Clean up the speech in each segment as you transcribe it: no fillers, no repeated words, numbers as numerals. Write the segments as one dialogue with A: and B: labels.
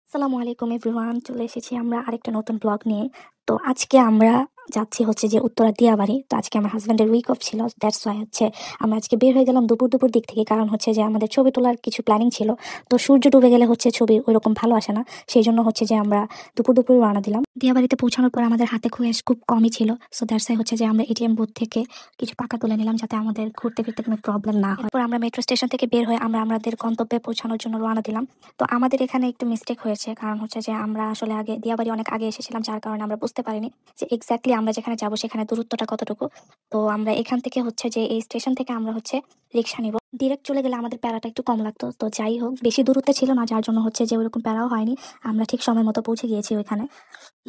A: আসসালামু আলাইকুম এভরিওয়ান, চলে এসেছি আমরা আরেকটা নতুন ব্লগ নিয়ে। তো আজকে আমরা যাচ্ছি হচ্ছে যে উত্তরা দিয়াবাড়ি। তো আজকে আমার হাজব্যান্ডের উইক অফ ছিল, দ্যাটস ওয়াই হচ্ছে আমরা আজকে বের হয়ে গেলাম দুপুর দুপুর দিক থেকে। কারণ হচ্ছে যে আমাদের ছবি তোলার কিছু প্ল্যানিং ছিল। তো সূর্য ডুবে গেলে হচ্ছে ছবি ওইরকম ভালো আসে না, সেই জন্য হচ্ছে যে আমরা দুপুর দুপুর রওনা দিলাম। দিয়াবাড়িতে পৌঁছানোর পর আমাদের হাতে খুব কমই ছিল, সো দ্যাটস ওয়াই হচ্ছে যে আমরা এটিএম বুথ থেকে কিছু টাকা তুলে নিলাম যাতে আমাদের ঘুরতে ফিরতে কোনো প্রবলেম না হয়। এরপর আমরা মেট্রো স্টেশন থেকে বের হয়ে আমরা আমাদের গন্তব্যে পৌঁছানোর জন্য রওনা দিলাম। তো আমাদের এখানে একটু মিস্টেক হয়েছে, কারণ হচ্ছে যে আমরা আসলে আগে দিয়াবাড়ি অনেক আগে এসেছিলাম, যার কারণে আমরা বুঝতে পারিনি যে এক্স্যাক্টলি আমরা যেখানে যাবো সেখানে দূরত্বটা কতটুকু। তো আমরা এখান থেকে হচ্ছে যে এই স্টেশন থেকে আমরা হচ্ছে রিক্সা নিব। ডিরেক্ট চলে গেলে আমাদের প্যারাটা একটু কম লাগতো। তো যাই হোক, বেশি দূরত্বে ছিল না, যার জন্য হচ্ছে যে ওইরকম প্যারাও হয়নি। আমরা ঠিক সময় মতো পৌঁছে গিয়েছি ওইখানে।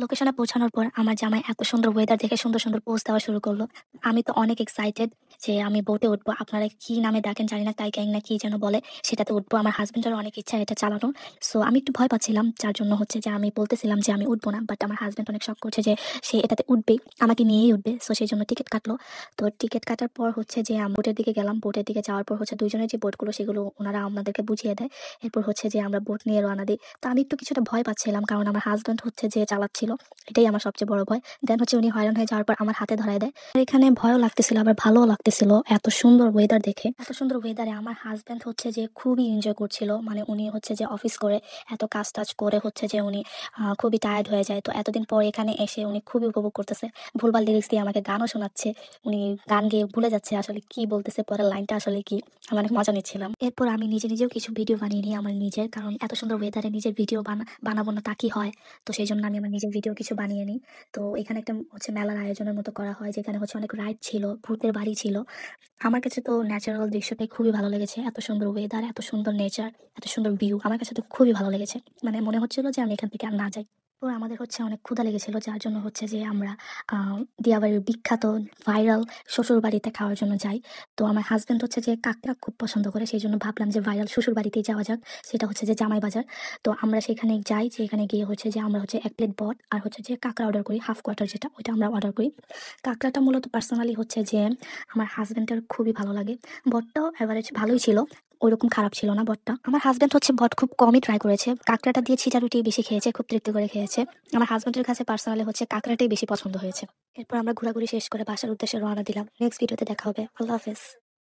A: লোকেশনে পৌঁছানোর পর আমার জামাই এত সুন্দর ওয়েদার দেখে সুন্দর সুন্দর পোস্ট দেওয়া শুরু করলো। আমি তো অনেক এক্সাইটেড যে আমি বোটে উঠবো। আপনারা কি নামে ডাকেন জানি না, তাই না কি যেন বলে, সেটাতে উঠবো। আমার হাজবেন্ডের অনেক ইচ্ছা এটা চালানোর। সো আমি একটু ভয় পাচ্ছিলাম, যার জন্য হচ্ছে যে আমি বলতেছিলাম যে আমি উঠবো না, বাট আমার হাজবেন্ড অনেক শখ করছে যে সে এটাতে উঠবেই, আমাকে নিয়েই উঠবে। সো সেই জন্য টিকিট কাটলো। তো টিকিট কাটার পর হচ্ছে যে আমি বোটের দিকে গেলাম। বোটের দিকে যাওয়ার পর হচ্ছে দুইজনের যে বোটগুলো সেগুলো ওনারা আমাদেরকে বুঝিয়ে দেয়। এরপর হচ্ছে যে আমরা বোট নিয়ে রওনা দিই। তো আমি একটু কিছুটা ভয় পাচ্ছিলাম, কারণ আমার হাজবেন্ড হচ্ছে যে চালাচ্ছিল, এটাই আমার সবচেয়ে বড় ভয়। দেন হচ্ছে উনি হয়রান হয়ে যাওয়ার পর আমার হাতে ধরায় দেয়। আর এখানে ভয়ও লাগতেছিল আবার ভালোও লাগতেছিল, এত সুন্দর ওয়েদার দেখে। এত সুন্দর ওয়েদারে আমার হাজবেন্ড হচ্ছে যে খুবই এনজয় করছিল। মানে উনি হচ্ছে যে অফিস করে এত কাজ টাজ করে হচ্ছে যে উনি খুবই টায়ার্ড হয়ে যায়। তো এতদিন পর এখানে এসে উনি খুবই উপভোগ করতেছে। ভুলভাল লিরিক্স দিয়ে আমাকে গানও শোনাচ্ছে। উনি গান গেয়ে ভুলে যাচ্ছে আসলে কি বলতেছে, পরের লাইনটা আসলে কি। আমি অনেক মজা নিচ্ছিলাম। এরপর আমি নিজেও কিছু ভিডিও বানিয়ে নিই আমার নিজের, কারণ এত সুন্দর ওয়েদারে নিজের ভিডিও বানাবো না তা কি হয়। তো সেই জন্য আমি আমার নিজের ভিডিও কিছু বানিয়ে নিই। তো এখানে একটা হচ্ছে মেলার আয়োজনের মতো করা হয়, যেখানে হচ্ছে অনেক রাইড ছিল, ভূতের বাড়ি ছিল। আমার কাছে তো ন্যাচারাল দৃশ্যটাই খুবই ভালো লেগেছে। এত সুন্দর ওয়েদার, এত সুন্দর নেচার, এত সুন্দর ভিউ আমার কাছে তো খুবই ভালো লেগেছে। মানে মনে হচ্ছিল যে আমি এখান থেকে আর না যাই। তো আমাদের হচ্ছে অনেক ক্ষুধা লেগেছিল, যার জন্য হচ্ছে যে আমরা দিয়াবাড়ির বিখ্যাত ভাইরাল শ্বশুর বাড়িতে খাওয়ার জন্য যাই। তো আমার হাজবেন্ড হচ্ছে যে কাঁকড়া খুব পছন্দ করে, সেই জন্য ভাবলাম যে ভাইরাল শ্বশুর বাড়িতেই যাওয়া যাক। সেটা হচ্ছে যে জামাই বাজার। তো আমরা সেখানে যাই, যে এখানে গিয়ে হচ্ছে যে আমরা হচ্ছে 1 প্লেট বট আর হচ্ছে যে কাঁকড়া অর্ডার করি, হাফ কোয়ার্টার যেটা, ওইটা আমরা অর্ডার করি। কাঁকড়াটা মূলত পার্সোনালি হচ্ছে যে আমার হাজবেন্ডের খুবই ভালো লাগে। বটটাও অ্যাভারেজ ভালোই ছিল, ওইরকম খারাপ ছিল না বটটা। আমার হাজবেন্ড হচ্ছে বট খুব কমই ট্রাই করেছে, কাঁকড়াটা দিয়ে ছিটারুটি বেশি খেয়েছে, খুব তৃপ্তি করে খেয়েছে। আমার হাজবেন্ডের কাছে পার্সোনালি হচ্ছে কাঁকড়াটাই বেশি পছন্দ হয়েছে। এরপর আমরা ঘোরাঘুরি শেষ করে বাসার উদ্দেশ্যে রওনা দিলাম। নেক্সট ভিডিওতে দেখা হবে। আল্লাহ হাফেজ।